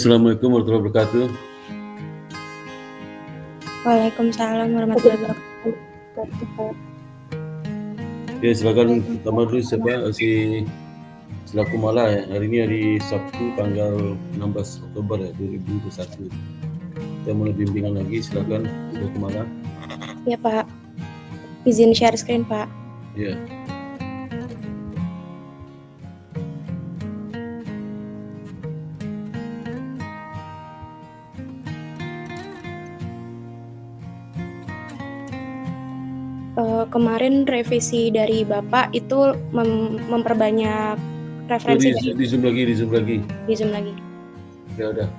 Assalamualaikum warahmatullahi wabarakatuh. Waalaikumsalam warahmatullahi wabarakatuh. Oke, silakan pertama dulu siapa selaku Mala ya. Hari ini hari Sabtu tanggal 16 Oktober ya 2021. Kita mulai bimbingan lagi, silakan selaku Mala. Ya Pak, izin share screen Pak. Ya. Kemarin revisi dari Bapak itu memperbanyak referensi Di zoom lagi. Di zoom lagi. Ya udah.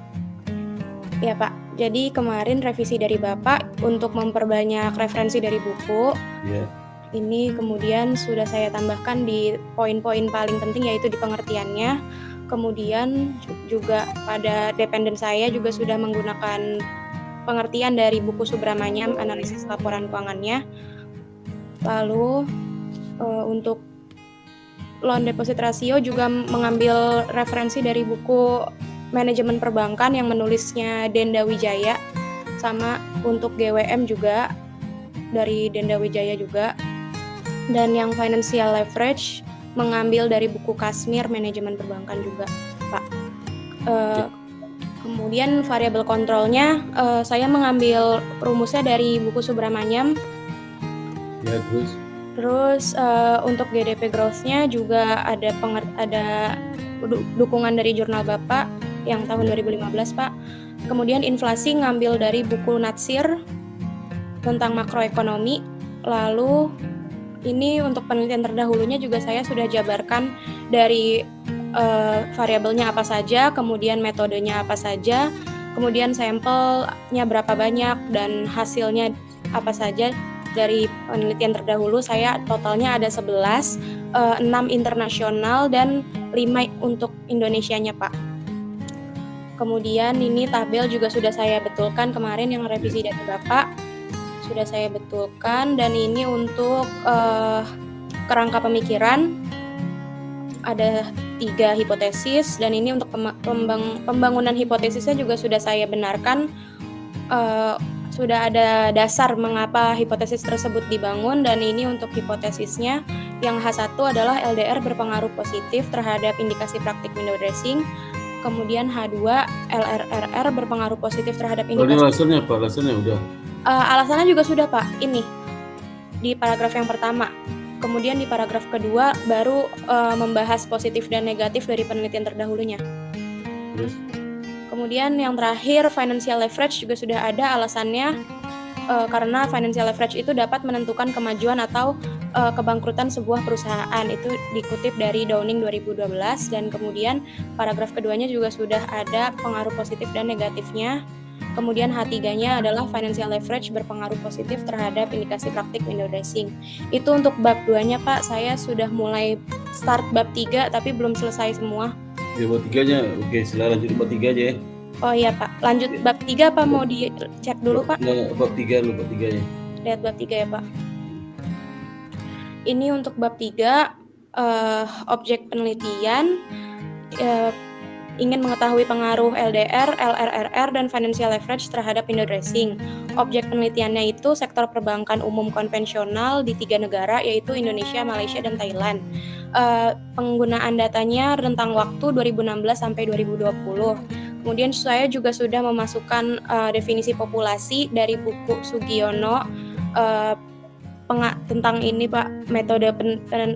Ya Pak, jadi kemarin revisi dari Bapak untuk memperbanyak referensi dari buku. Ya. Ini kemudian sudah saya tambahkan di poin-poin paling penting, yaitu di pengertiannya. Kemudian juga pada dependen saya juga sudah menggunakan pengertian dari buku Subramanyam, analisis laporan keuangannya. Lalu untuk loan deposit ratio juga mengambil referensi dari buku manajemen perbankan yang menulisnya Denda Wijaya, sama untuk GWM juga dari Denda Wijaya juga. Dan yang financial leverage mengambil dari buku Kashmir manajemen perbankan juga, Pak. Kemudian variabel kontrolnya saya mengambil rumusnya dari buku Subramanyam. Ya, Terus untuk GDP growth-nya juga ada dukungan dari jurnal Bapak yang tahun 2015, Pak. Kemudian inflasi ngambil dari buku Natsir tentang makroekonomi. Lalu ini untuk penelitian terdahulunya juga saya sudah jabarkan dari variabelnya apa saja, kemudian metodenya apa saja, kemudian sampelnya berapa banyak, dan hasilnya apa saja. Dari penelitian terdahulu saya totalnya ada 11, 6 internasional dan 5 untuk Indonesianya, Pak. Kemudian ini tabel juga sudah saya betulkan kemarin yang revisi dari Bapak. Sudah saya betulkan, dan ini untuk kerangka pemikiran ada 3 hipotesis, dan ini untuk pembangunan hipotesisnya juga sudah saya benarkan. Sudah ada dasar mengapa hipotesis tersebut dibangun, dan ini untuk hipotesisnya yang H1 adalah LDR berpengaruh positif terhadap indikasi praktik window dressing. Kemudian H2 LRRR berpengaruh positif terhadap indikasi. Alasannya apa? Alasannya udah. Alasannya juga sudah, Pak. Ini di paragraf yang pertama. Kemudian di paragraf kedua baru membahas positif dan negatif dari penelitian terdahulunya. Terus? Kemudian yang terakhir financial leverage juga sudah ada alasannya, karena financial leverage itu dapat menentukan kemajuan atau kebangkrutan sebuah perusahaan. Itu dikutip dari Downing 2012, dan kemudian paragraf keduanya juga sudah ada pengaruh positif dan negatifnya. Kemudian H3-nya adalah financial leverage berpengaruh positif terhadap indikasi praktik window dressing. Itu untuk bab 2-nya, Pak. Saya sudah mulai start bab 3 tapi belum selesai semua. Ya, bab 3-nya. Oke, silahkan lanjut bab 3 aja ya. Oh iya, Pak. Lanjut bab 3 apa mau dicek dulu, Pak? Bab 3 dulu, bab 3-nya. Lihat bab 3 ya, Pak. Ini untuk bab 3, objek penelitian ingin mengetahui pengaruh LDR, LRRR, dan financial leverage terhadap window dressing. Objek penelitiannya itu sektor perbankan umum konvensional di 3 negara, yaitu Indonesia, Malaysia, dan Thailand. Penggunaan datanya rentang waktu 2016 sampai 2020. Kemudian saya juga sudah memasukkan definisi populasi dari buku Sugiono tentang ini, Pak, metode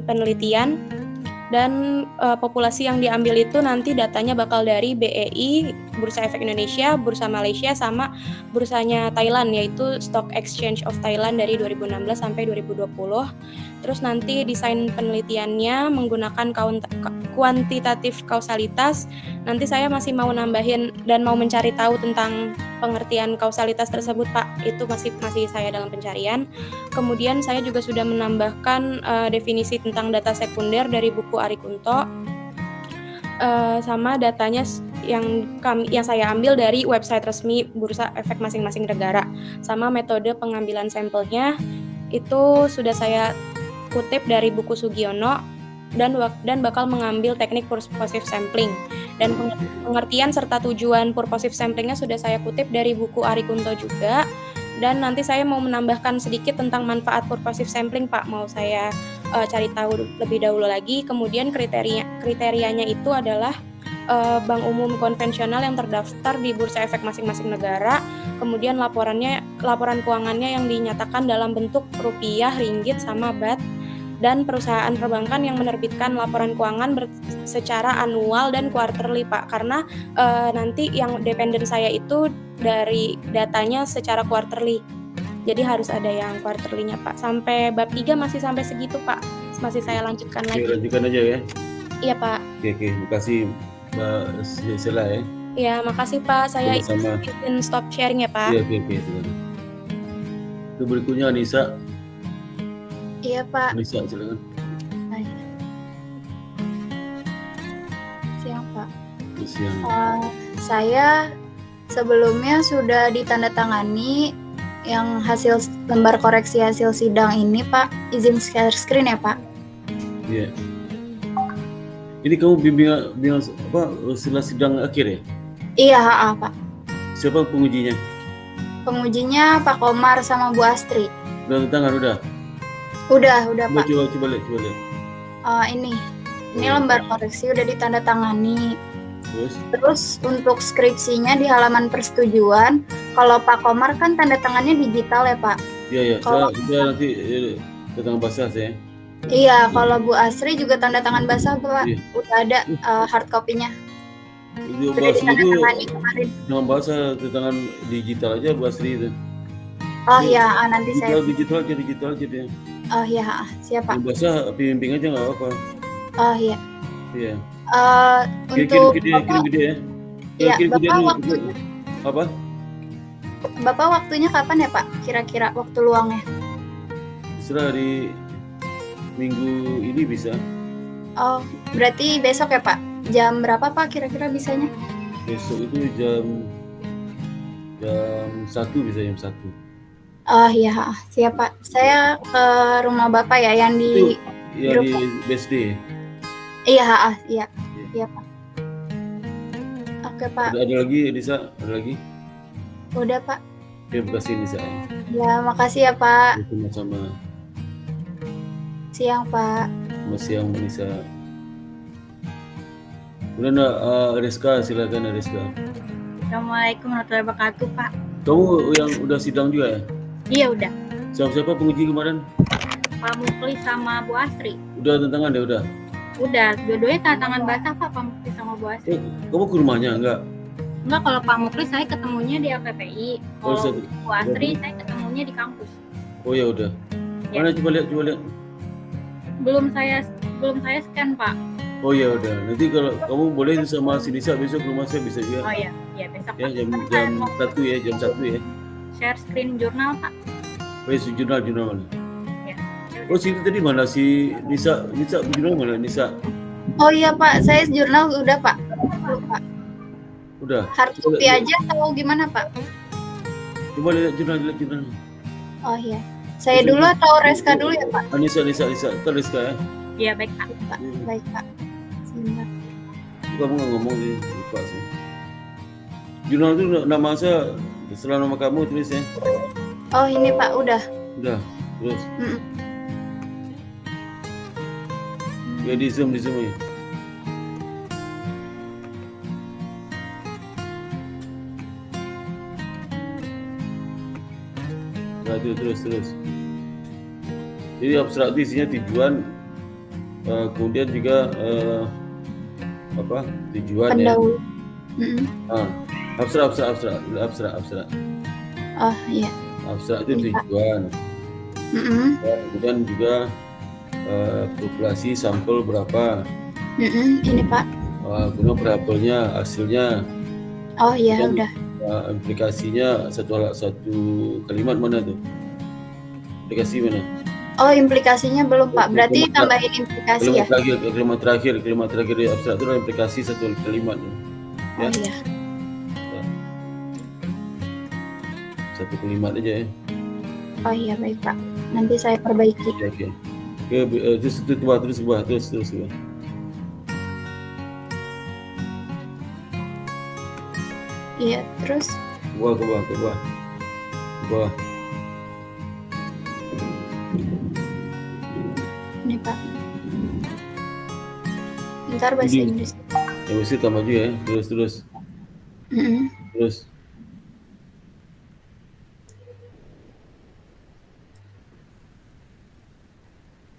penelitian. Dan populasi yang diambil itu nanti datanya bakal dari BEI, Bursa Efek Indonesia, Bursa Malaysia, sama bursanya Thailand, yaitu Stock Exchange of Thailand dari 2016 sampai 2020. Terus nanti desain penelitiannya menggunakan kuantitatif kausalitas. Nanti saya masih mau nambahin dan mau mencari tahu tentang pengertian kausalitas tersebut, Pak. Itu masih saya dalam pencarian. Kemudian saya juga sudah menambahkan definisi tentang data sekunder dari buku Ari Kunto, sama datanya yang saya ambil dari website resmi Bursa Efek masing-masing negara, sama metode pengambilan sampelnya itu sudah saya kutip dari buku Sugiono, dan bakal mengambil teknik purposive sampling. Dan pengertian serta tujuan purposive samplingnya sudah saya kutip dari buku Ari Kunto juga. Dan nanti saya mau menambahkan sedikit tentang manfaat purposive sampling, Pak. Mau saya cari tahu lebih dahulu lagi. Kemudian kriterianya itu adalah bank umum konvensional yang terdaftar di bursa efek masing-masing negara. Kemudian laporan keuangannya yang dinyatakan dalam bentuk rupiah, ringgit, sama bat. Dan perusahaan perbankan yang menerbitkan laporan keuangan secara annual dan quarterly, Pak. Karena nanti yang dependen saya itu dari datanya secara quarterly. Jadi harus ada yang quarterly-nya, Pak. Sampai bab 3 masih sampai segitu, Pak. Masih saya lanjutkan lagi. Lanjutkan aja ya. Iya, Pak. Oke. Makasih Mbak Sela ya. Ya, makasih Pak. Saya izin stop sharing ya, Pak. Iya, oke. Itu berikutnya Anissa. Iya, Pak. Anissa, silakan. Siang, Pak. Siang. Saya sebelumnya sudah ditandatangani yang hasil lembar koreksi hasil sidang ini, Pak. Izin share screen ya, Pak. Iya. Ini kamu bimbingan apa setelah sidang akhir ya? Iya, Pak. Siapa pengujinya? Pengujinya Pak Komar sama Bu Astri. Udah tangan udah? Udah Pak. Coba lihat. Ini lembar koreksi udah ditandatangani. Terus untuk skripsinya di halaman persetujuan, kalau Pak Komar kan tanda tangannya digital ya, Pak? Iya. Saya nanti tanda tangan basah saya. Iya, kalau Bu Asri juga tanda tangan basah, Pak. Iya. Udah ada hard copy-nya. Itu Bu Asri itu tangan basah, tanda tangan digital aja Bu Asri itu. Oh iya, nanti saya digital aja dia. Oh iya, siapa? Basah bimbing aja nggak apa-apa. Oh iya. Iya. Untuk kirim gede ya. Iya, Bapak waktunya. Apa? Bapak waktunya kapan ya, Pak? Kira-kira waktu luangnya? Setelah di minggu ini bisa. Oh, berarti besok ya, Pak? Jam berapa, Pak, kira-kira bisanya? Besok itu jam 1 bisa, jam 1. Oh iya, siap, Pak. Saya ke rumah Bapak ya, yang di di BSD. Iya, Pak. Oke, Pak. Ada lagi, Elisa? Ada lagi? Udah, Pak. Terima kasih, Elisa. Ya, makasih ya, Pak. Sama-sama. Siang, Pak. Selamat siang, Elisa. Kemudian Rizka, silakan Rizka. Assalamualaikum warahmatullahi wabarakatuh, Pak. Kamu yang udah sidang juga ya? Iya, udah. Siapa penguji kemarin? Pak Mukli sama Bu Astri. Udah tanda tangan deh, udah? Udah, dua-duanya tanda tangan basah, Pak Mukli sama Bu Astri. Kamu ke rumahnya enggak? Enggak, kalau Pak Mukli saya ketemunya di LPPI. Kalau Bu Astri saya ketemunya di kampus. Oh ya udah. Ya. Mana coba lihat. Belum saya scan, Pak. Oh ya udah. Nanti kalau kamu boleh sama si Lisa besok ke rumah saya bisa juga. Oh iya, besok. Ya, jam 1 ya, jam 1 ya. Share screen jurnal, Pak. Oh ya, jurnal mana? Ya. Oh, situ tadi mana si Nisa jurnal mana Nisa? Oh iya, Pak, saya jurnal udah, Pak. Lupa. Udah. Hard copy aja atau gimana, Pak? Coba lihat jurnal. Oh iya. Saya dulu atau Reska dulu ya, Pak? Nisa. Ntar Rizka ya. Iya, baik, Pak. Baik, Pak. Sebentar. Kamu nggak ngomong sih, lupa sih. Jurnal itu nama saya setelah nama kamu tulis ya. Oh ini, Pak, udah. Udah, terus. Ya di zoom ya. Nah, itu terus. Jadi abstrak itu isinya tujuan, kemudian juga tujuan ya. Abstrak. Oh iya. Abstrak itu tujuan. Kemudian juga populasi sampel berapa. Ini, Pak. Kemudian variabelnya, hasilnya. Oh iya, udah. Implikasinya satu kalimat mana tuh? Implikasi mana? Oh, implikasinya belum, Pak. Berarti tambahin implikasi ya? Kalimat terakhir di abstrak itu adalah implikasi satu kalimat. Oh ya. Iya. Satu kalimat aja ya. Oh iya, baik, Pak. Nanti saya perbaiki. Oke. Terus. Iya, terus Ke bawah, ke bawah, ke bawah. Ke bawah. ini Pak. Bentar bahasa Ini. Inggris. Yang mesti tambah juga ya. Terus. Mm-mm. Terus.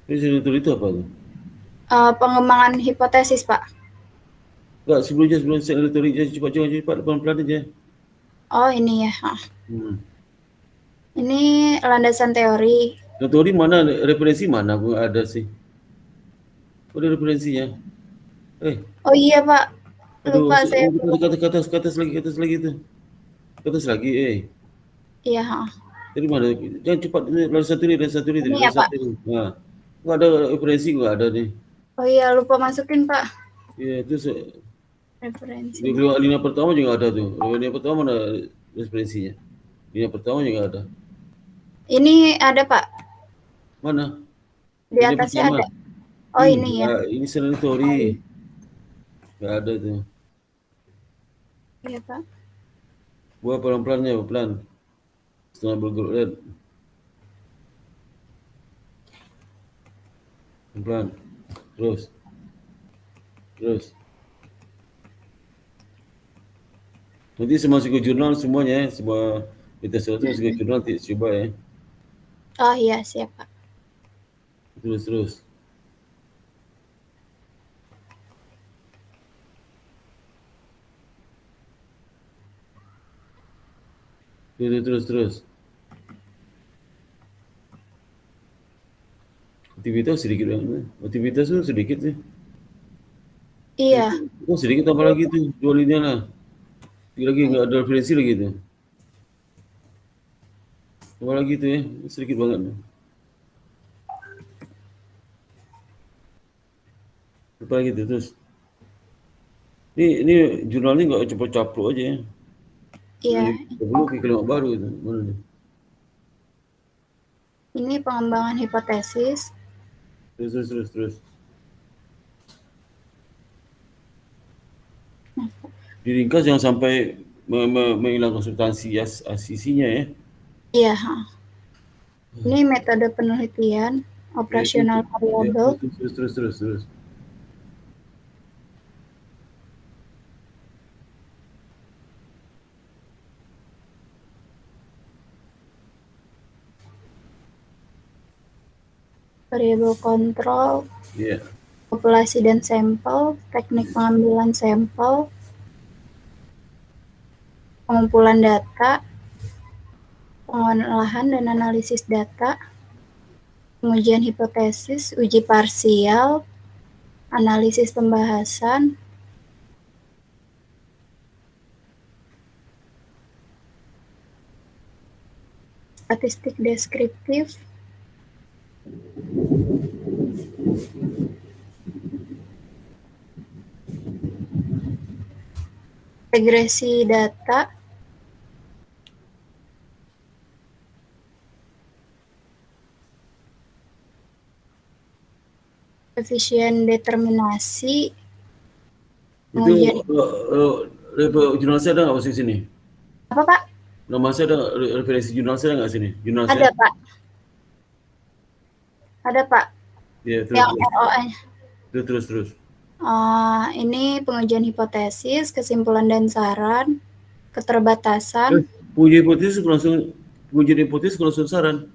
Ini sini itu apa tuh? Pengembangan hipotesis Pak. Enggak, sebelum set retorik je, cepat pelan-pelan aja. Oh ini ya. Ini landasan teori. Teori mana, referensi mana aku ada sih. Ada referensinya. Oh iya Pak. Aduh, Lupa saya. ke atas lagi tu. Ke atas lagi, Iya. Dari mana? Jangan cepat, landasan teori. Ini ya Pak. Nah, enggak ada referensi, enggak ada nih. Oh iya, lupa masukin Pak. Iya, terus Referensi. di lini pertama juga ada tuh. Lini pertama mana referensinya? Lini pertama juga ada. Ini ada Pak. Mana? Di atasnya ada. Oh ini ya. Ini selain teori. Enggak ada tuh. Iya Pak. Buat pelan-pelannya, pelan. Setengah bergerak lihat. Pelan. Terus. Nanti masuk ke jurnal semuanya ya. Semua kita surat masuk ke jurnal, coba ya. Oh iya, siap Pak. Terus. Terus. Aktivitas sedikit banget. Aktivitas tu sedikit sih. Iya. Oh sedikit tambah lagi tu, 2 lini lah. Lagi enggak ada referensi lagi tu. Tambah lagi tu ya, sedikit banget. Apa lagi tu terus? Ini jurnal ni enggak caplok aja ya. Iya. Perlu kalimat baru tu. Mana ni? Ini pengembangan hipotesis. Terus. Diringkas jangan sampai menghilangkan substansi isinya ya. Iya. Ini metode penelitian, operasional variabel. Terus. Variabel kontrol, Iya. populasi dan sampel, teknik pengambilan sampel, pengumpulan data, pengolahan dan analisis data, pengujian hipotesis, uji parsial, analisis pembahasan, statistik deskriptif, regresi data, efisien determinasi, Itu jurnal saya ada nggak masuk sini? apa Pak? Nama saya ada referensi jurnal saya nggak sini? Jurnal Ada saya. Pak. Ada Pak. Iya, Yang ROA. Terus. Ini pengujian hipotesis, kesimpulan dan saran, keterbatasan. Pengujian hipotesis langsung saran.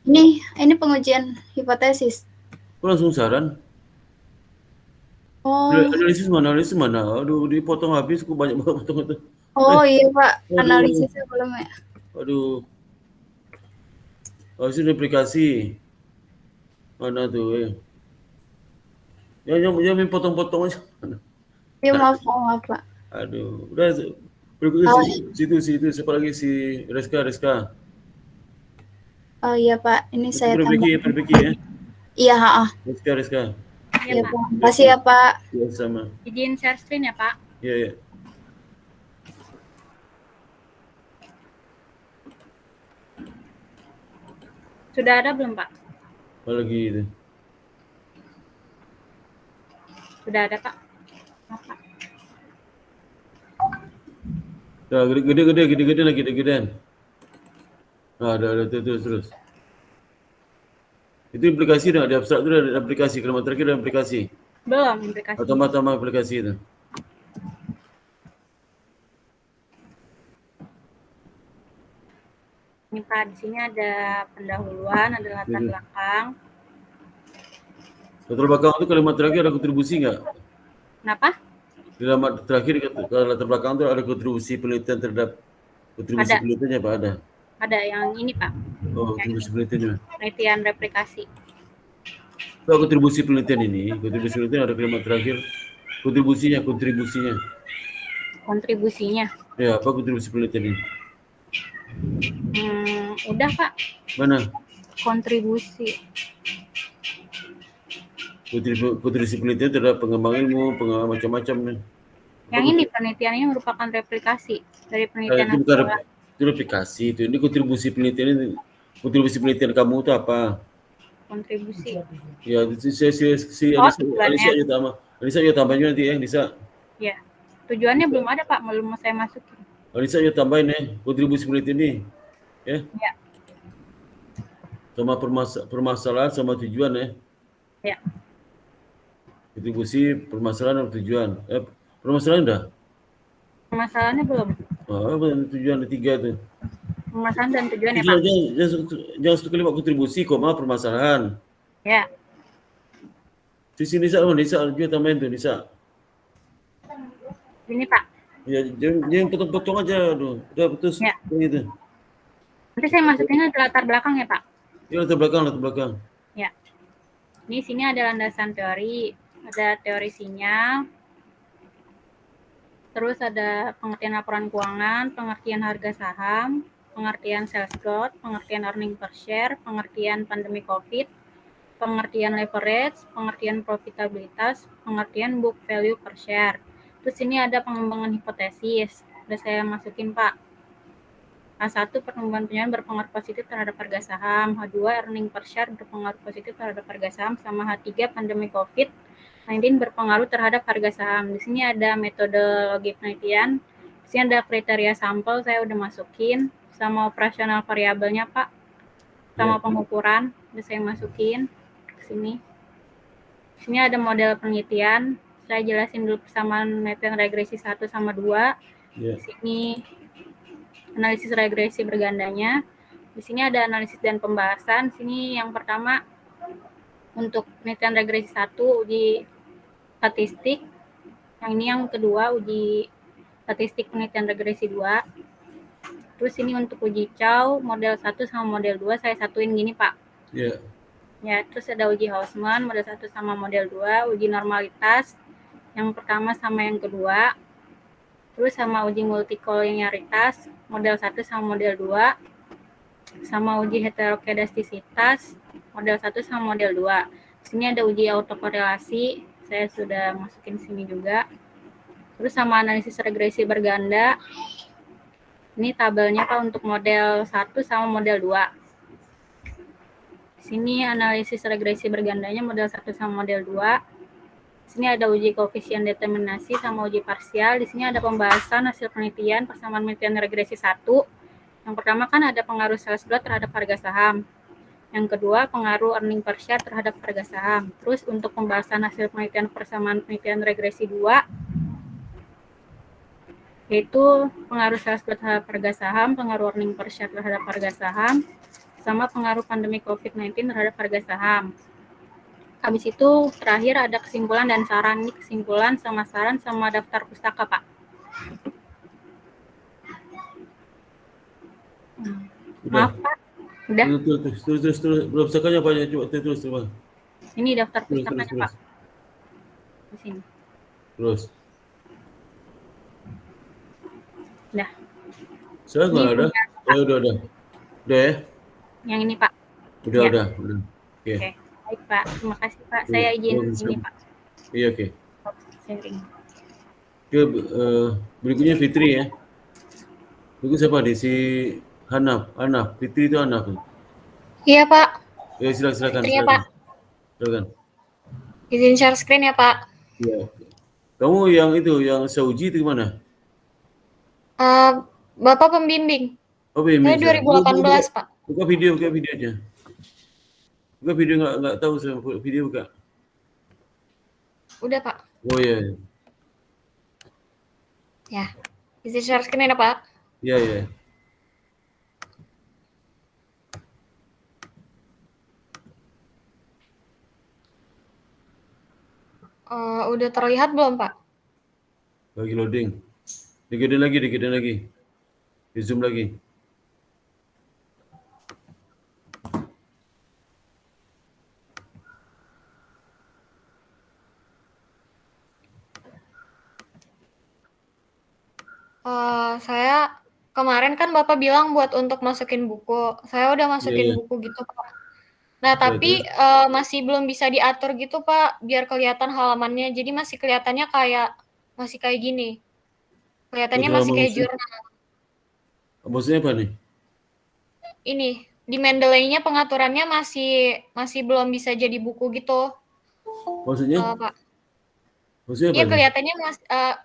Ini pengujian hipotesis. Langsung saran. Oh. Analisis mana? Aduh, dipotong habis, kok banyak banget potong itu. Oh iya Pak, analisisnya belum ya. Aduh. Harusnya aplikasi. Mana tuh Jangan main potong-potong aja. Iya maaf Pak. Aduh, udah berikutnya situ siapa lagi si Reska. Oh iya Pak, ini saya perbaiki ya. Iya, Reska. Iya Pak. Makasih ya Pak. Iya sama. Izin share screen ya Pak. Iya. Sudah ada belum Pak? Apa lagi itu? Sudah ada Pak. Dah gede lagi gede-gedean. Ada terus. Itu aplikasi dah, di abstrak tu ada aplikasi, kalimat terakhir ada aplikasi. Belum aplikasi. Tambah aplikasi itu. Ini Pak, di sini ada pendahuluan, ada latar belakang. Latar belakang itu kalimat terakhir ada kontribusi nggak? Kenapa? Di kalimat terakhir latar belakang itu ada kontribusi penelitian terhadap kontribusi penelitiannya Pak ada? Ada yang ini Pak. Oh, kontribusi penelitiannya. Penelitian replikasi. Kalau kontribusi penelitian ada kalimat terakhir kontribusinya. Kontribusinya. Ya, apa kontribusi penelitian ini? Udah Pak. Mana? Kontribusi penelitian terhadap pengembangan ilmu, pengembangan macam-macam nih. Yang ini penelitiannya merupakan replikasi dari penelitian itu bukan itu replikasi itu. Ini kontribusi penelitian ini. Kontribusi penelitian kamu itu apa? Kontribusi. Ya, Alisa ya tambahin nanti ya, Alisa. Ya. Tujuannya belum ada Pak, belum saya masukin. Alisa ya tambahin ya, kontribusi penelitian ini. Ya. Ya. Sama permasalahan sama tujuan ya. Ya. Kontribusi permasalahan dan tujuan. Permasalahan dah? Permasalahannya belum. Tujuan ada 3 tu. Permasalahan dan tujuan ya Pak. Jangan satu kalimat kontribusi, permasalahan. Ya. Sisi Nisa juga tambahin tu Nisa. Ini Pak. Ya, jangan potong-potong aja tuh. Udah putus. Ya. Gitu. Nanti saya masukinnya ke latar belakang ya Pak. Ya, latar belakang. Ya. Ini sini ada landasan teori, ada teori sinyal. Terus ada pengertian laporan keuangan, pengertian harga saham, pengertian sales growth, pengertian earning per share, pengertian pandemi COVID, pengertian leverage, pengertian profitabilitas, pengertian book value per share. Terus ini ada pengembangan hipotesis. Udah saya masukin Pak. H1 pertumbuhan penjualan berpengaruh positif terhadap harga saham, H2 earning per share berpengaruh positif terhadap harga saham, sama H3 pandemi COVID-19 berpengaruh terhadap harga saham. Di sini ada metodologi penelitian, di sini ada kriteria sampel saya udah masukin, sama operasional variabelnya Pak, sama pengukuran udah saya masukin ke sini. Di sini ada model penelitian, saya jelasin dulu persamaan penelitian regresi 1 sama 2. Di sini analisis regresi bergandanya. Di sini ada analisis dan pembahasan. Di sini yang pertama untuk penelitian regresi 1 uji statistik. Yang ini yang kedua uji statistik penelitian regresi 2. Terus ini untuk uji Chow model 1 sama model 2 saya satuin gini Pak. Iya. Ya, terus ada uji Hausman model 1 sama model 2, uji normalitas yang pertama sama yang kedua. Terus sama uji multikoliniaritas model 1 sama model 2, sama uji heterokedastisitas model 1 sama model 2. Di sini ada uji autokorelasi, saya sudah masukin sini juga. Terus sama analisis regresi berganda. Ini tabelnya Pak untuk model 1 sama model 2. Di sini analisis regresi bergandanya model 1 sama model 2. Di sini ada uji koefisien determinasi sama uji parsial. Di sini ada pembahasan hasil penelitian persamaan penelitian regresi 1. Yang pertama kan ada pengaruh sales growth terhadap harga saham. Yang kedua pengaruh earning per share terhadap harga saham. Terus untuk pembahasan hasil penelitian persamaan penelitian regresi 2 yaitu pengaruh sales growth terhadap harga saham, pengaruh earning per share terhadap harga saham, sama pengaruh pandemi COVID-19 terhadap harga saham. Habis itu terakhir ada kesimpulan dan saran. Ini kesimpulan sama saran sama daftar pustaka Pak. Maaf Pak. Udah. Terus. Pustakanya banyak coba terus. Ini daftar pustakanya Pak. Di sini. Terus. Udah. Saya nggak ada. Udah. Udah ya? Yang ini Pak. Udah. Oke. Baik Pak, terima kasih Pak. Saya izin ini Pak. Iya oke. Sharing. Oke, berikutnya Fitri ya. Berikut siapa nih? Si Hanaf. Fitri itu Hanaf. Iya Pak. Ya silakan. Fitri ya Pak. Silakan. Izin share screen ya Pak. Iya. Kamu yang itu, yang saya uji itu gimana? Bapak pembimbing. Oh, Saya bimbing saya. 2018, Pak. Buka videonya. Buka video nggak tahu saya video buka. Udah, Pak. Oh iya. Ya. Isi share screen ya, Pak. Iya. Udah terlihat belum, Pak? Lagi loading. Digedein lagi. Di zoom lagi. Saya kemarin kan Bapak bilang buat untuk masukin buku. Saya udah masukin Iya. buku gitu, Pak. Nah, tapi masih belum bisa diatur gitu, Pak, biar kelihatan halamannya. Jadi masih kelihatannya masih kayak gini. Kelihatannya masih kayak jurnal. Maksudnya apa nih? Ini di Mendeley-nya pengaturannya masih belum bisa jadi buku gitu. Maksudnya? Pak. Maksudnya apa Iya, nih? kelihatannya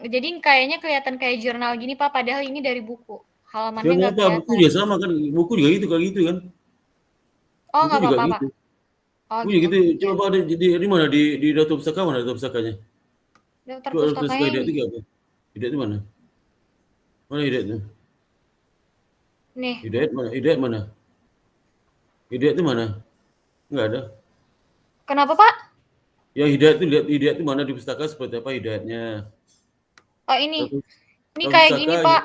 jadi kayaknya kelihatan kayak jurnal gini, Pak, padahal ini dari buku. Halamannya Ya nggak apa, buku kelihatan. juga sama kan, buku juga gitu kayak gitu kan. Oh, Buku nggak juga apa-apa, Pak. gitu. Oh, Buku gitu. gitu. Coba ada di mana, di daftar pustaka mana daftar pustakanya? Daftar Coba daftar pustaka pustakanya Hidayat ini. itu apa? Hidayat itu mana? Mana Hidayat itu? Nih. Hidayat mana? Hidayat itu mana? Enggak ada. Kenapa, Pak? Ya Hidayat itu mana di pustaka seperti apa Hidayatnya? Oh, ini. Ini Daftar kayak pustaka, gini, Pak.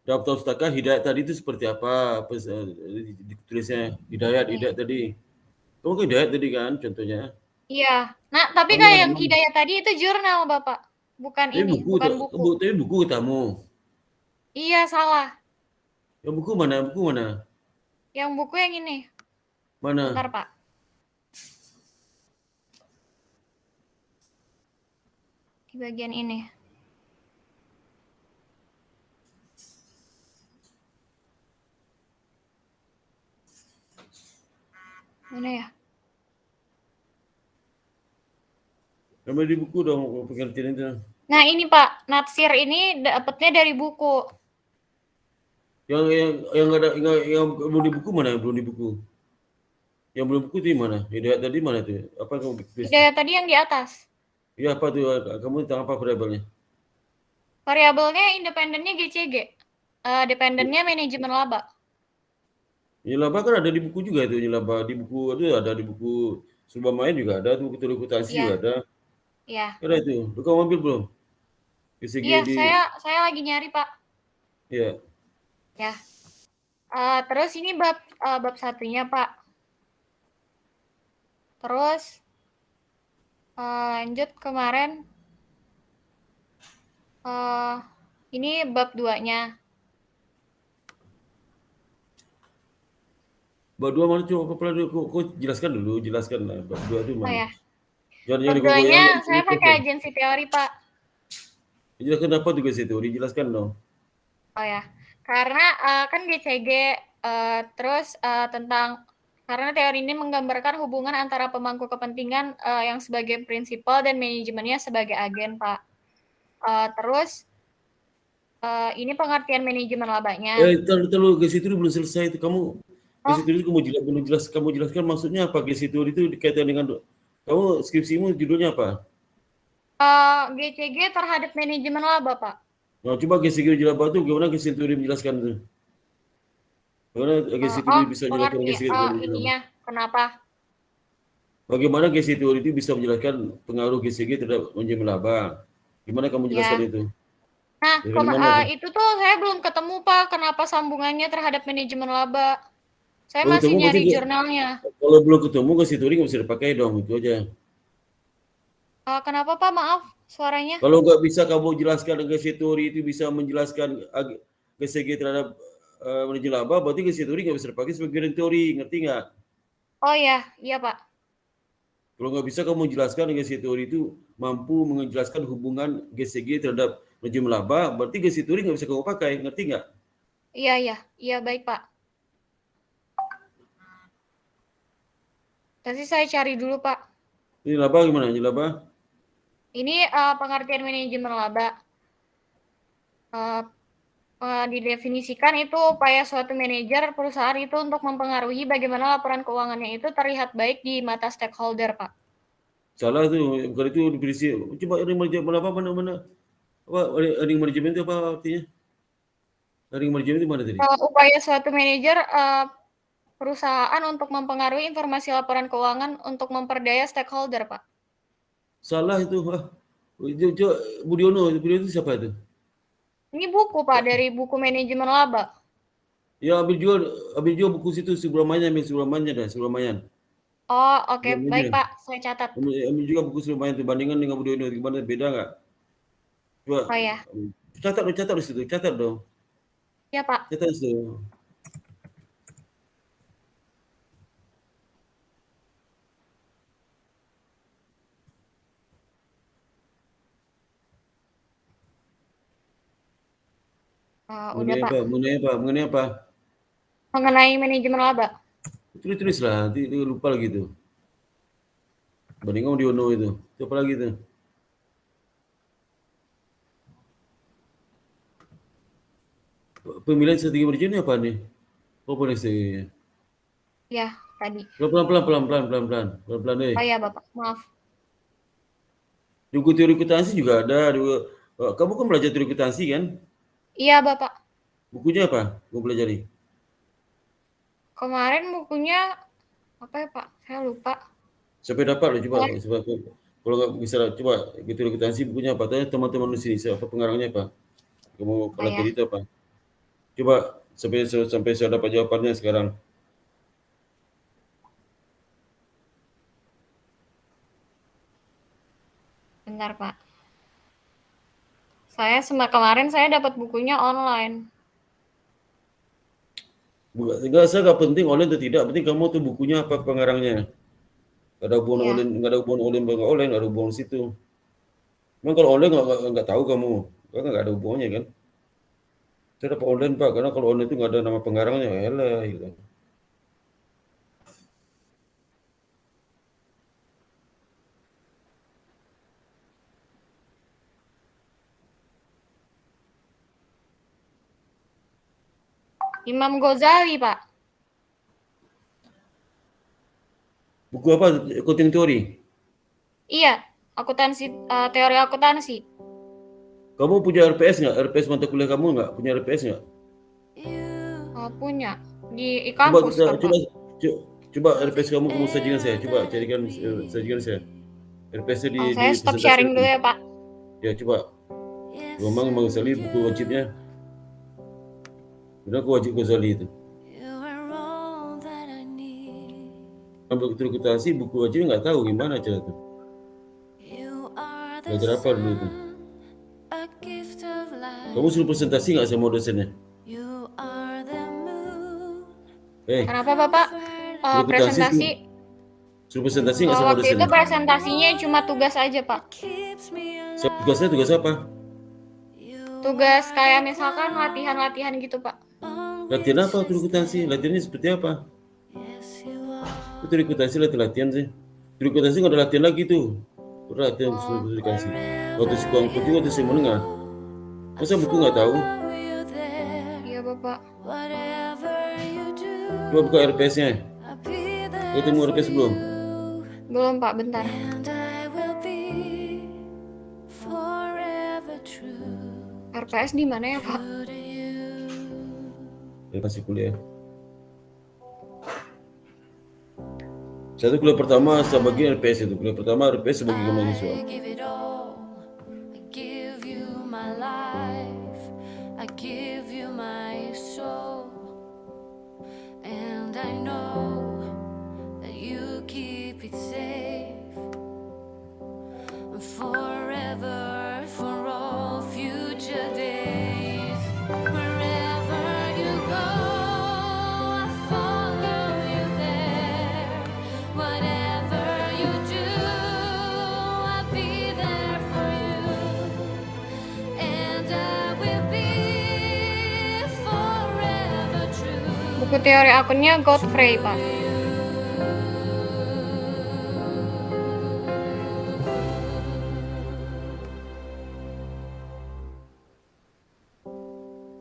Daftar pustaka Hidayat tadi itu seperti apa? Tulisnya Hidayat tadi. Kamu kan Hidayat tadi kan contohnya. Iya. Nah, tapi kayak yang Hidayat tadi itu jurnal, Bapak. Bukan ini, bukan buku. Tapi buku katamu. Iya, salah. Yang buku mana? Yang buku yang ini. Mana? Bentar, Pak. Di bagian ini. Mana ya? Nama di buku dong pengertian itu. Nah, ini Pak, natsir ini dapatnya dari buku. Yang belum di buku mana? Belum di buku. Yang belum buku itu mana? Hidayat tadi mana tuh? Apa kamu tulis? Hidayat tadi yang di atas. Iya apa tuh? Kamu tentang apa variabelnya? Variabelnya independennya GCG. Dependennya manajemen laba. Nyelaba kan ada di buku juga itu nyelaba di buku itu ada di buku Surba Main juga ada tuh buku akuntansi juga ada. Iya. Ada itu. Lu kamu ambil belum? Iya, saya lagi nyari, Pak. Iya. Ya. Terus ini bab satunya, Pak. Terus lanjut kemarin ini bab 2-nya. Bab 2 mana coba kok jelaskan lah bab 2 itu mana. Oh ya. Jangan Bab 2-nya saya pakai agensi teori, Pak. Jelaskan apa tugas itu? Dijelaskan dong. Oh ya. Karena kan GCG terus tentang karena teori ini menggambarkan hubungan antara pemangku kepentingan yang sebagai prinsipal dan manajemennya sebagai agen, Pak. Terus ini pengertian manajemen labanya. Terlalu guys itu belum selesai itu kamu. Guys itu kamu jelaskan maksudnya apa guys itu dikaitan dengan kamu skripsimu judulnya apa? GCG terhadap manajemen laba, Pak. Nah, coba guys itu laba itu gimana guys itu menjelaskan itu? Bagaimana guys itu bisa menjelaskan guys itu? Ininya kenapa? Bagaimana guys itu bisa menjelaskan pengaruh GCG terhadap manajemen laba? Gimana kamu jelaskan itu? Nah, itu tuh saya belum ketemu, Pak, kenapa sambungannya terhadap manajemen laba. Saya masih nyari jurnalnya. Kalau belum ketemu guys itu nggak bisa dipakai dong, itu aja. Kenapa, Pak? Maaf, suaranya. Kalau nggak bisa kamu jelaskan guys itu bisa menjelaskan GCG terhadap manajemen laba, berarti guys itu nggak bisa dipakai sebagai teori, ngerti nggak? Oh iya Pak. Kalau nggak bisa kamu jelaskan GCG teori itu mampu menjelaskan hubungan GCG terhadap manajemen laba, berarti GCG teori nggak bisa kamu pakai, ngerti nggak? Iya baik Pak. Nanti saya cari dulu Pak. Ini laba gimana? Ini laba? Ini pengertian manajemen laba. didefinisikan itu upaya suatu manajer perusahaan itu untuk mempengaruhi bagaimana laporan keuangannya itu terlihat baik di mata stakeholder, Pak. Salah tu, bukan itu definisi. Coba earning management apa mana? Apa earning management itu apa artinya? Earning management itu mana tadi? Upaya suatu manajer perusahaan untuk mempengaruhi informasi laporan keuangan untuk memperdaya stakeholder, Pak. Salah itu. Coba Budiono itu siapa itu? Ini buku, Pak, dari buku manajemen laba. Ya, ambil juga buku situ ambil Subramanian. Oh, oke. Subramanian. Baik, Pak. Saya catat. Ambil juga buku Subramanian itu bandingan dengan Budiono, gimana beda nggak? Coba. Oh ya. Catat di situ, catat dong. Ya, Pak. Catat di situ. Udah, Pak. Mengenai apa? Mengenai manajemen laba. Tulis lah, nanti lupa lagi tuh. Bandingkan Budiono itu. Siapa lagi tuh? Pemilihan strategi manajemen apa nih? Apa nih strateginya? Ya, tadi. Pelan-pelan deh. Oh ya, Bapak. Maaf. Buku teori akuntansi juga ada. Kamu kan belajar teori akuntansi kan? Iya, Bapak. Bukunya apa? Kamu pelajari? Kemarin bukunya apa ya, Pak? Saya lupa. Sampai dapat loh, coba. Kalau nggak bisa, coba teori akuntansi bukunya apa? Tanya teman-teman di sini, siapa pengarangnya apa? Kamu pelajari itu apa? Coba sampai saya dapat jawabannya sekarang. Bentar, Pak. Kemarin saya dapat bukunya online. Enggak, saya nggak penting online atau tidak, penting kamu tuh bukunya apa pengarangnya. Nggak ada hubungan online, nggak ada hubungan situ. Memang kalau online nggak tahu kamu, kan nggak ada hubungannya kan. Saya dapat online Pak, karena kalau online itu nggak ada nama pengarangnya, elah gitu. Imam Ghazali, Pak. Buku apa? Accounting Theory? Iya, teori akuntansi. Kamu punya RPS nggak? RPS mata kuliah kamu nggak? Punya RPS nggak? Punya. Di kampus. Coba RPS kamu sajikan saya. Coba sajikan saya. RPS-nya saya stop sharing dulu ya, Pak. Ya, coba. Memang Ghazali buku wajibnya. Benar aku wajib Ghazali itu. Ambil akuntansi buku wajibnya nggak tahu gimana cara itu. Belajar apa dulu itu? Kamu suruh presentasi nggak sama dosennya? Kenapa Bapak? Presentasi? Suruh presentasi nggak sama dosennya? Waktu itu presentasinya cuma tugas aja, Pak. Tugasnya tugas apa? Tugas kayak misalkan latihan-latihan gitu, Pak. Latihan apa teori akuntansi? Latihannya seperti apa? Itu teori akuntansi latihan sih. Teori akuntansi nggak ada latihan lagi tuh. Latihan teori akuntansi. Waktu sekolah putih, waktu sekolah menengah. Masa buku nggak tahu? Iya, Bapak. Coba buka RPS-nya. Ketemu RPS belum? Belum, Pak. Bentar. RPS di mana ya, Pak? Masih kuliah. Satu kuliah pertama sebagai RPS itu. Kuliah pertama RPS sebagai mahasiswa. Buku teori akunnya Godfrey, Pak.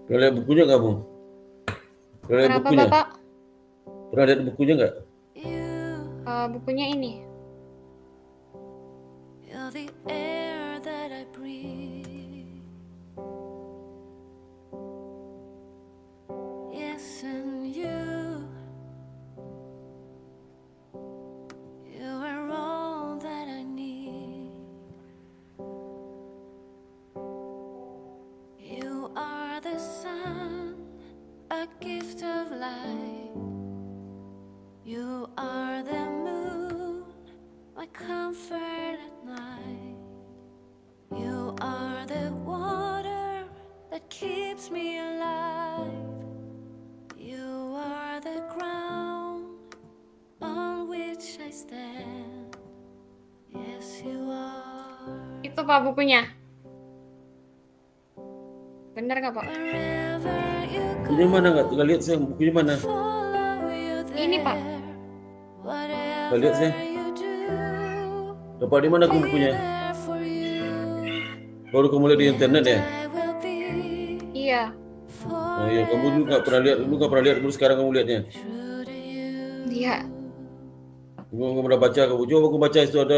Pernah lihat bukunya kamu? Pernah lihat Kenapa bukunya? Bapak? Pernah lihat bukunya nggak? Bukunya ini. You're the air that I breathe. Yes, and you are all that I need. You are the sun, a gift of light. You are the moon, my comfort at night. You are the water that keeps me alive. You are the ground on which I stand. Yes, you are. Itu Pak bukunya. Bener nggak Pak? Wherever you go, Bukunya mana nggak? Nggak lihat saya bukunya mana? follow you there. Ini Pak. Whatever Nggak lihat saya. you do, Dapat di mana kamu bukunya? there for you. Baru kamu lihat di internet ya? I will be Iya. Nah, ya, kamu dulu nggak pernah lihat, baru sekarang kamu lihatnya. true to you. Iya. Kamu pernah baca, kamu coba kamu baca itu ada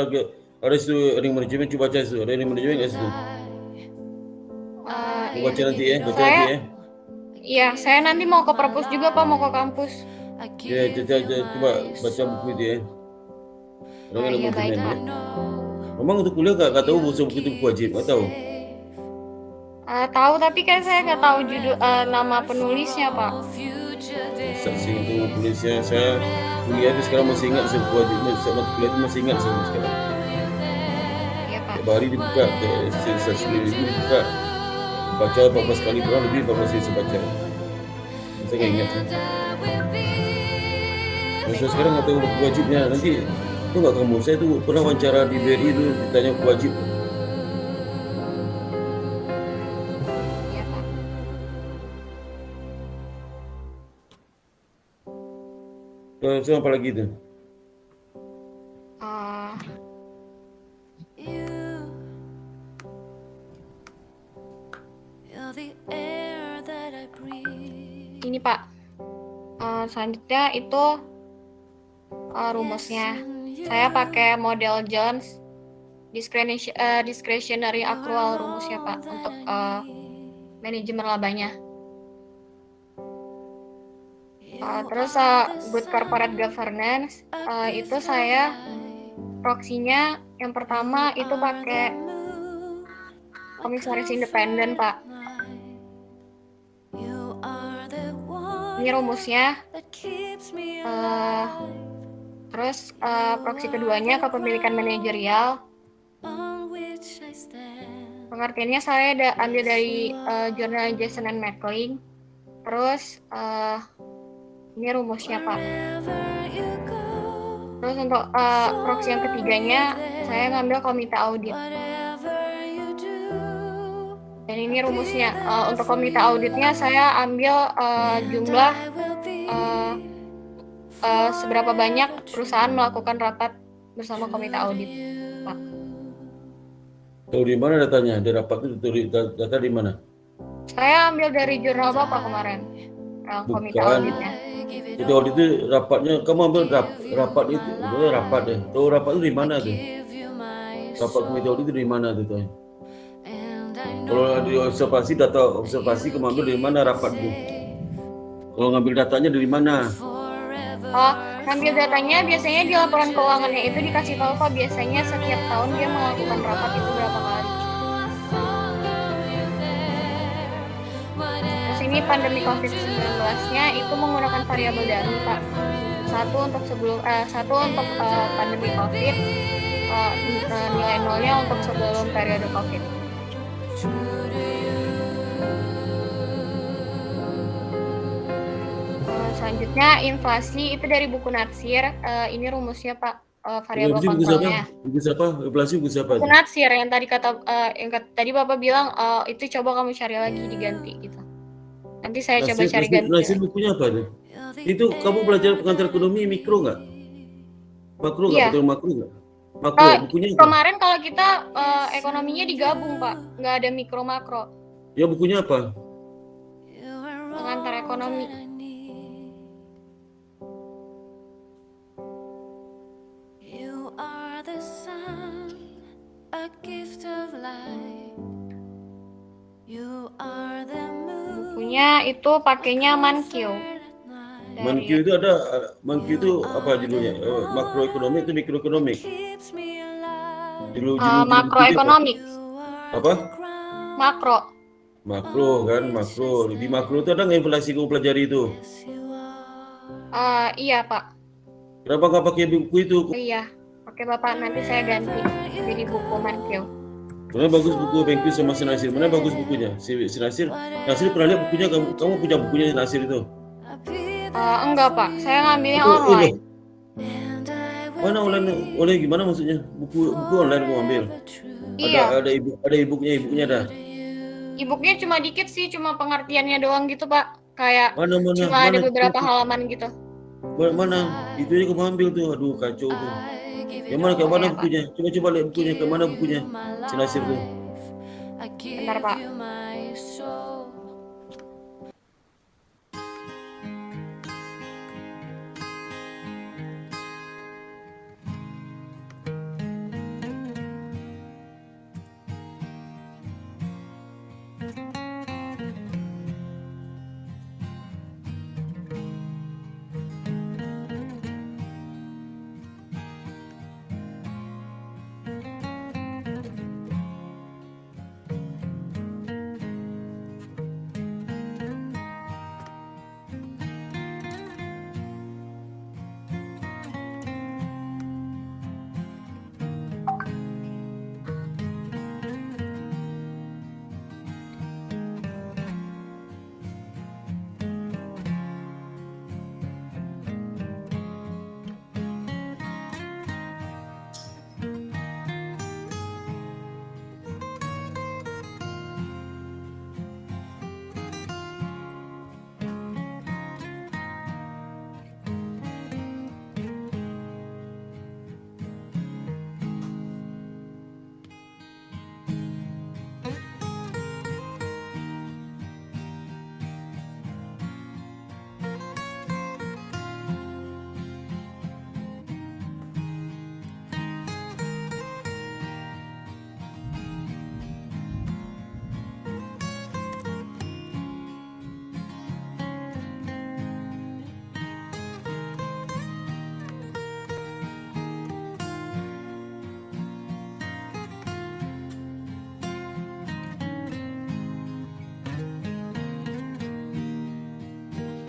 itu earning management, coba baca itu ada earning management nggak situ? Kamu baca nanti ya, baca nanti ya. Iya, saya nanti mau ke perpus juga Pak, mau ke kampus. I Ya, give coba baca buku itu ya. Ada earning iya, baik, management Pak. ya. Memang untuk kuliah nggak tahu buku itu buku wajib, nggak tahu. Tahu tapi kan saya nggak tahu judul nama penulisnya Pak. future day. Saksi untuk tulisnya saya kuliah itu sekarang masih ingat saya buku wajib, mata kuliah itu masih ingat saya sekarang. Iya Pak. Tiap hari dibuka, sesi ini dibuka. Baca 14 kali kurang lebih 14 kali saya baca. Saya nggak ingat. Saya sekarang nggak tahu buku wajibnya. Nanti itu nggak kamu? Saya tuh pernah wawancara di BRI itu ditanya buku wajib. Iya Pak. Terus apa lagi itu? Ah, You're the air that I breathe. ini Pak. Selanjutnya itu rumusnya. Saya pakai model Jones discretionary accrual rumusnya Pak untuk manajemen labanya. Terus good corporate governance itu saya proksinya yang pertama itu pakai komisaris independen Pak. You are the one Ini rumusnya. that keeps me Terus proksi keduanya kepemilikan manajerial. on which I stand. Pengertiannya saya ambil dari jurnal Jason and McLean. Terus ini rumusnya Pak. Wherever you go, Terus untuk proksi yang ketiganya saya ngambil komite audit. whatever you do, Dan ini rumusnya. Untuk komite auditnya saya ambil jumlah I will be seberapa banyak perusahaan melakukan rapat bersama komite audit, Pak. Tahu di mana datanya? Ada rapat itu data di mana? Saya ambil dari jurnal Bapak kemarin. Komite Bukan. auditnya. Itu audit itu rapatnya kamu ambil rapat itu, rapat deh. Tahu rapat itu di mana tuh? give you my Rapat komite audit itu di mana tuh? Tanya? and I know Kalau di observasi data observasi kamu ambil dari mana rapat itu? Kalau ngambil datanya dari mana? Ngambil datanya biasanya di laporan keuangannya itu dikasih tahu Pak, biasanya setiap tahun dia melakukan rapat itu berapa kali. Terus ini pandemi COVID-19-nya itu menggunakan variabel dummy Pak. Satu untuk pandemi COVID, nilai nolnya untuk sebelum periode COVID. Selanjutnya inflasi itu dari buku Natsir. Ini rumusnya Pak, variabel Buku kontrolnya. siapa? Buku siapa? Inflasi buku siapa? Buku Natsir yang tadi tadi Bapak bilang itu coba kamu cari lagi diganti gitu. Nanti saya coba cari ganti. Nasib bukunya apa tuh? Itu kamu belajar pengantar ekonomi mikro nggak? Makro nggak? Iya. Betul makro nggak? Makro bukunya apa? Kemarin kalau kita ekonominya digabung Pak, nggak ada mikro makro. Ya bukunya apa? makroekonomi. I need. You are the sun, a gift of light. You are the moon. Bukunya itu pakainya Mankyo. Mankyo itu Mankyo itu apa judulnya? Makroekonomi atau mikroekonomik? Keeps me alive. Judul Makroekonomik. apa? Makro. Makro kan, makro. Di makro itu ada nggak inflasi kamu pelajari itu? Iya Pak. Kenapa nggak pakai buku itu? Iya. Oke Bapak, nanti saya ganti jadi buku Mankyo. Mana bagus buku Bengku sama Sinasir? Mana bagus bukunya? Sinasir pernah lihat bukunya? Kamu punya bukunya Sinasir itu? Enggak Pak, saya ngambilnya Oh, online. Mana online gimana maksudnya? Buku online kamu ambil? Iya. Ada ibunya ada. E-booknya cuma dikit sih, cuma pengertiannya doang gitu Pak. Kayak Mana cuma ada beberapa halaman gitu. Mana? Itu aja kamu ambil tuh. Aduh kacau tuh. Yang mana ke mana bukunya? Coba lihat bukunya, ke mana bukunya? Sinasir tuh. Bentar Pak.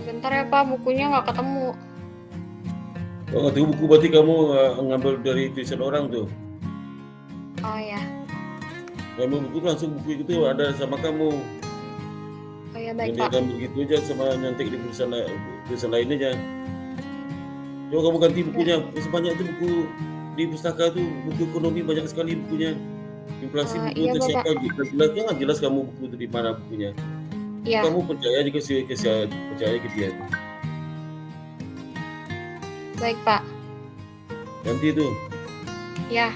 Bentar ya Pak, bukunya nggak ketemu. Oh, nggak tahu buku berarti kamu ngambil dari tulisan orang tuh. Oh ya. Ngambil buku langsung buku itu ada sama kamu. Oh ya baik Yang dia Pak. ambil gitu aja sama nyantik di tulisan lain aja. Coba kamu ganti bukunya. Sebanyak itu buku di pustaka tuh buku ekonomi banyak sekali bukunya. Inflasi buku Iya, itu Bapak. siapa? Jangan jelas kamu buku itu di mana bukunya. Iya. Kamu percaya juga sih percaya ke dia. Baik Pak. Ganti itu. Ya.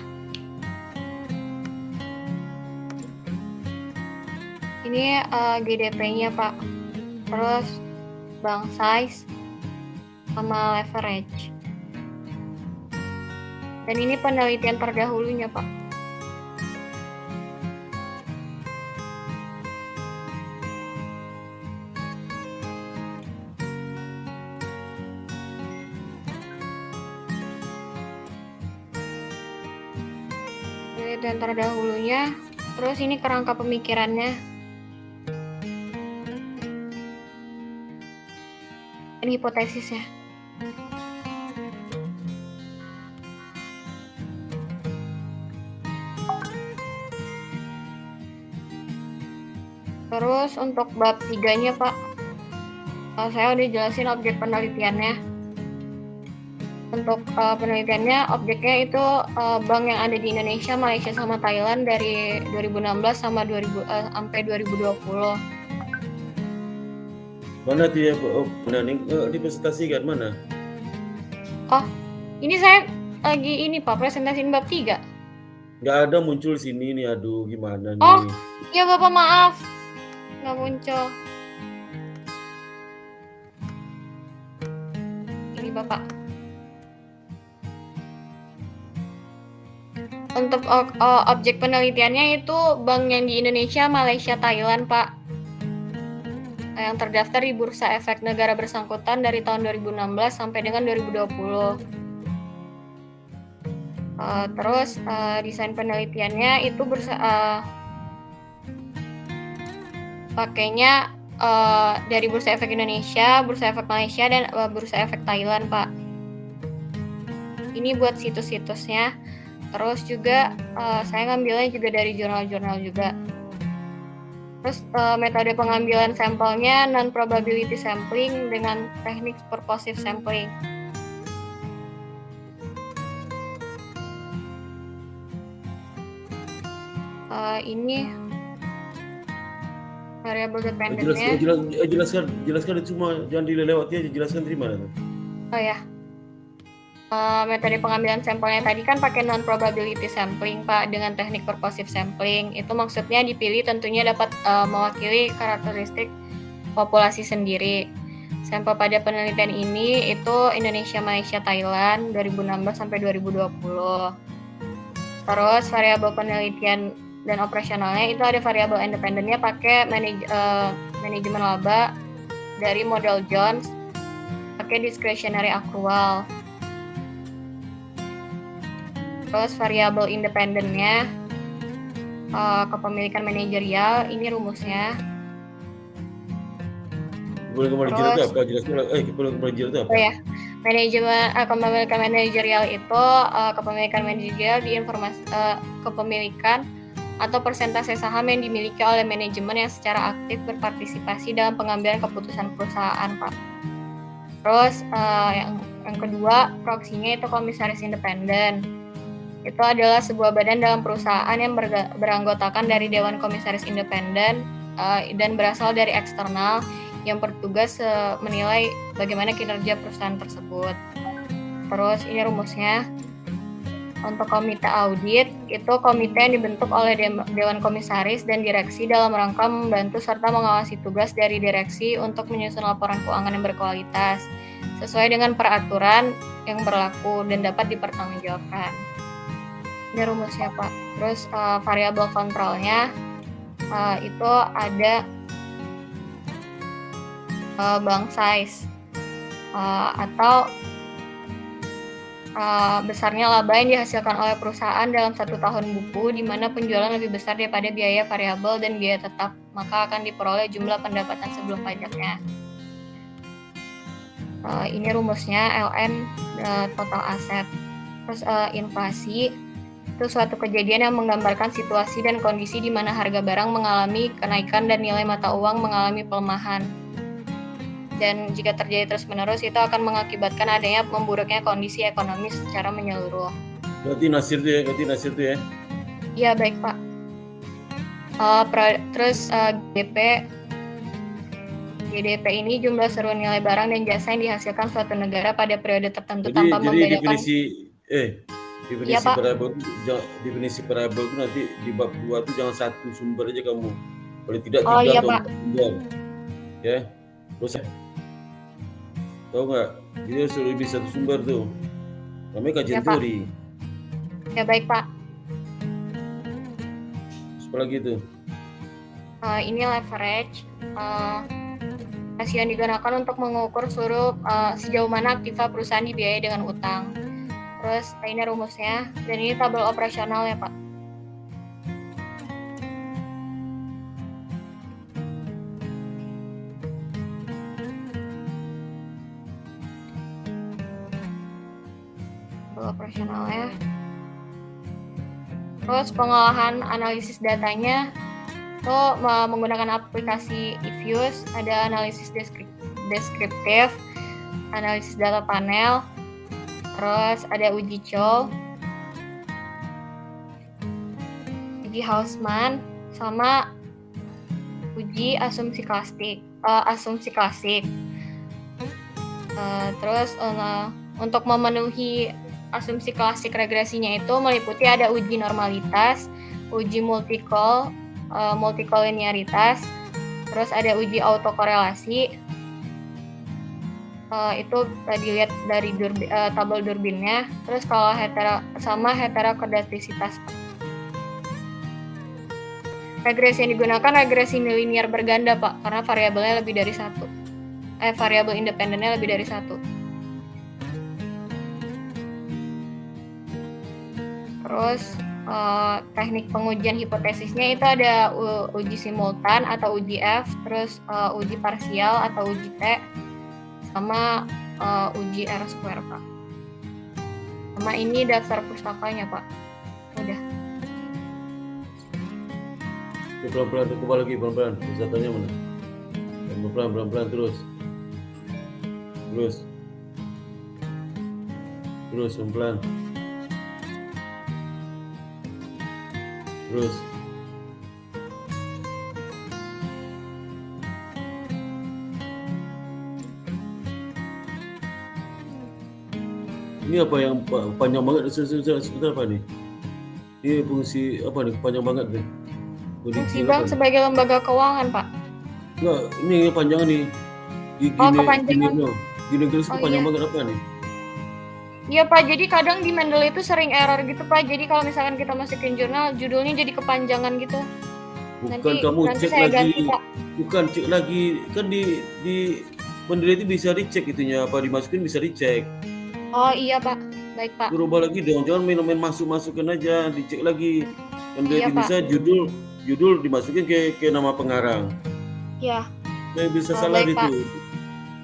Ini GDP-nya Pak. Terus bank size sama leverage. Dan ini penelitian terdahulunya Pak. Penelitian terdahulunya. Terus ini kerangka pemikirannya. Dan hipotesisnya. Terus untuk bab 3-nya Pak, saya udah jelasin objek penelitiannya. Untuk penelitiannya, objeknya itu bank yang ada di Indonesia, Malaysia, sama Thailand dari 2016 sampai 2020. Mana dia dipresentasikan mana? Oh, ini saya lagi ini Pak, presentasiin bab 3. Nggak ada muncul sini nih, aduh gimana nih? Oh. Ya Bapak maaf, nggak muncul. Ini Bapak. Untuk objek penelitiannya itu bank yang di Indonesia, Malaysia, Thailand, Pak. Yang terdaftar di Bursa Efek Negara bersangkutan dari tahun 2016 sampai dengan 2020. Terus desain penelitiannya itu pakainya dari Bursa Efek Indonesia, Bursa Efek Malaysia, dan Bursa Efek Thailand, Pak. Ini buat situs-situsnya. Terus juga saya ngambilnya juga dari jurnal-jurnal juga. Terus metode pengambilan sampelnya non-probability sampling dengan teknik purposive sampling. Ini variabel dependennya. Jelaskan itu semua, jangan dilewati aja, jelaskan dari mana tuh. Oh ya. Metode pengambilan sampelnya tadi kan pakai non-probability sampling, Pak, dengan teknik purposive sampling. Itu maksudnya dipilih tentunya dapat mewakili karakteristik populasi sendiri. Sampel pada penelitian ini itu Indonesia, Malaysia, Thailand 2016 sampai 2020. Terus variabel penelitian dan operasionalnya itu ada variabel independennya pakai manajemen laba dari model Jones, pakai discretionary accrual. Terus variabel independennya kepemilikan manajerial, ini rumusnya. Kepemilikan manajerial itu apa? Jelaskan. Kepemilikan manajerial itu apa? Oh ya, kepemilikan manajerial itu kepemilikan manajerial di informasi kepemilikan atau persentase saham yang dimiliki oleh manajemen yang secara aktif berpartisipasi dalam pengambilan keputusan perusahaan, Pak. Terus yang kedua, proksinya itu komisaris independen. Itu adalah sebuah badan dalam perusahaan yang beranggotakan dari Dewan Komisaris Independen dan berasal dari eksternal yang bertugas menilai bagaimana kinerja perusahaan tersebut. Terus ini rumusnya. Untuk komite audit, itu komite yang dibentuk oleh Dewan Komisaris dan Direksi dalam rangka membantu serta mengawasi tugas dari Direksi untuk menyusun laporan keuangan yang berkualitas sesuai dengan peraturan yang berlaku dan dapat dipertanggungjawabkan. Ini rumusnya, Pak. Terus variabel kontrolnya itu ada bank size atau besarnya laba yang dihasilkan oleh perusahaan dalam 1 tahun buku, di mana penjualan lebih besar daripada biaya variabel dan biaya tetap, maka akan diperoleh jumlah pendapatan sebelum pajaknya. Ini rumusnya LN total aset. Terus inflasi itu suatu kejadian yang menggambarkan situasi dan kondisi di mana harga barang mengalami kenaikan dan nilai mata uang mengalami pelemahan. Dan jika terjadi terus-menerus, itu akan mengakibatkan adanya memburuknya kondisi ekonomi secara menyeluruh. Berarti nasir itu ya? Iya, baik, Pak. Terus GDP ini jumlah seluruh nilai barang dan jasa yang dihasilkan suatu negara pada periode tertentu tanpa membedakan. Definisi variabel itu nanti di bab 2 itu jangan satu sumber aja kamu. Paling tidak 3 iya, atau Pak. 4 sumber. Ya. Terus tahu nggak? Jadi sudah lebih satu sumber tuh. Namanya kajian teori. Ya, baik, Pak. Apa lagi itu? Ini leverage. Rasio yang digunakan untuk mengukur sejauh mana aktiva perusahaan dibiayai dengan utang. Terus ini rumusnya, dan ini tabel operasional ya, Pak. Tabel operasionalnya. Terus pengolahan analisis datanya itu menggunakan aplikasi Ifuse, ada analisis deskriptif, analisis data panel, terus ada uji Chow, uji Hausman, sama uji asumsi klasik. Terus untuk memenuhi asumsi klasik regresinya itu meliputi ada uji normalitas, uji multikolinearitas, terus ada uji autokorelasi, itu dilihat dari tabel Durbinnya. Terus kalau heterokodastisitas, Pak. Regresi yang digunakan regresi nilinier berganda, Pak, karena variabelnya lebih dari satu. Variabel independennya lebih dari satu. Terus teknik pengujian hipotesisnya itu ada uji simultan atau uji F, terus uji parsial atau uji T, sama uji R², Pak. Sama ini daftar pustakanya, Pak. Udah. Pelan-pelan, coba lagi pelan-pelan. Pesertanya mana? Pelan-pelan terus. Terus pelan. Terus. Ini apa yang panjang banget? Sebentar apa nih? Ini fungsi apa nih? Panjang banget nih. Fungsi bank sebagai lembaga keuangan, Pak. Enggak, ini panjang nih. Kepanjangan. Gini terus panjang banget apa nih? Iya, Pak, jadi kadang di Mendeley itu sering error gitu, Pak. Jadi kalau misalkan kita masukin jurnal, judulnya jadi kepanjangan gitu. Bukan kamu cek lagi. Ganti, bukan cek lagi. Kan di Mendeley itu bisa dicek itunya, apa dimasukin bisa dicek. Oh iya, Pak. Baik, Pak. Berubah lagi dong, jangan main masukin aja, dicek lagi. Mendeley Iya, bisa judul dimasukin ke nama pengarang. Iya. Kayak bisa salah baik, itu.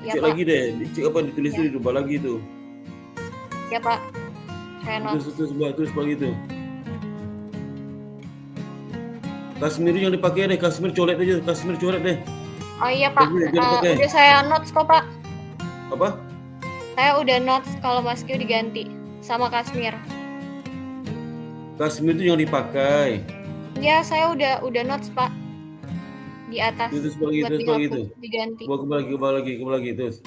Cek Pak. lagi deh, dicek apa ditulis itu dirubah lagi itu. Ya, Pak. Saya notes. Terus begitu. Kasmir yang dipakai deh, Kasmir coret deh. Oh iya, Pak. Udah saya notes kok, Pak. Apa? Saya udah notes kalau Mas Q diganti sama Kasmir. Kasmir itu yang dipakai. Ya, saya udah notes, Pak. Di atas. Terus begitu. Diganti. Kembali lagi terus.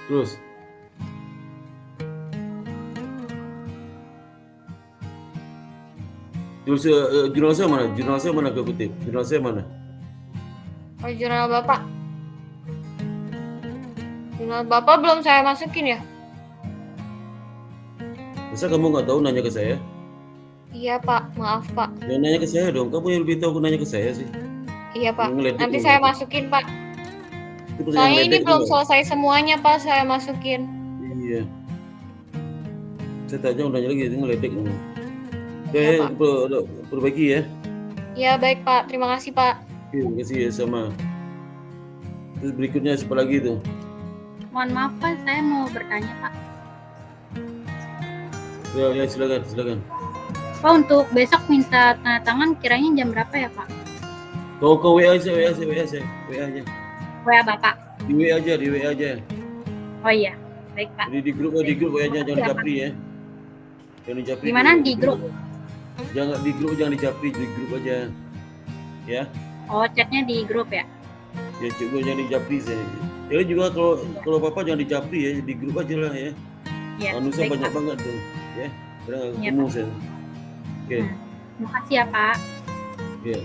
Terus. Jurnal saya mana? Jurnal saya mana ke kutip? Jurnal saya mana? Oh, jurnal Bapak. Jurnal Bapak belum saya masukin ya? Masa kamu nggak tahu nanya ke saya? Iya, Pak. Maaf, Pak. Jangan nanya ke saya dong. Kamu yang lebih tahu nanya ke saya sih. Iya, Pak. Nanti saya masukin, Pak. Soalnya ini belum selesai semuanya, Pak. Saya masukin. Iya. Saya tanya nanya lagi, itu ngeledek. Ya, perbaiki ya. Iya, baik, Pak. Terima kasih, Pak. Terima kasih ya, sama. Terus berikutnya siapa lagi itu? Mohon maaf, Pak. Saya mau bertanya, Pak. Ya, silakan. Pak, untuk besok minta tanda tangan kiranya jam berapa ya, Pak? Kau WA aja. WA Bapak. Di WA aja. Oh iya, baik, Pak. Di grup WA-nya jangan japri ya. Jangan japri. Di mana di grup? Jangan di grup, jangan dijapri, di grup aja. Ya. Oh, chatnya di grup ya? Ya, coba jangan dijapri saya. Jadi juga kalau Bapak jangan dijapri ya, di grup aja lah ya. Iya. Manusia baik, banyak Pak. banget tuh, ya. Kadang Iya, ketemu Pak. saya. Oke. Terima kasih ya, Pak. Ya.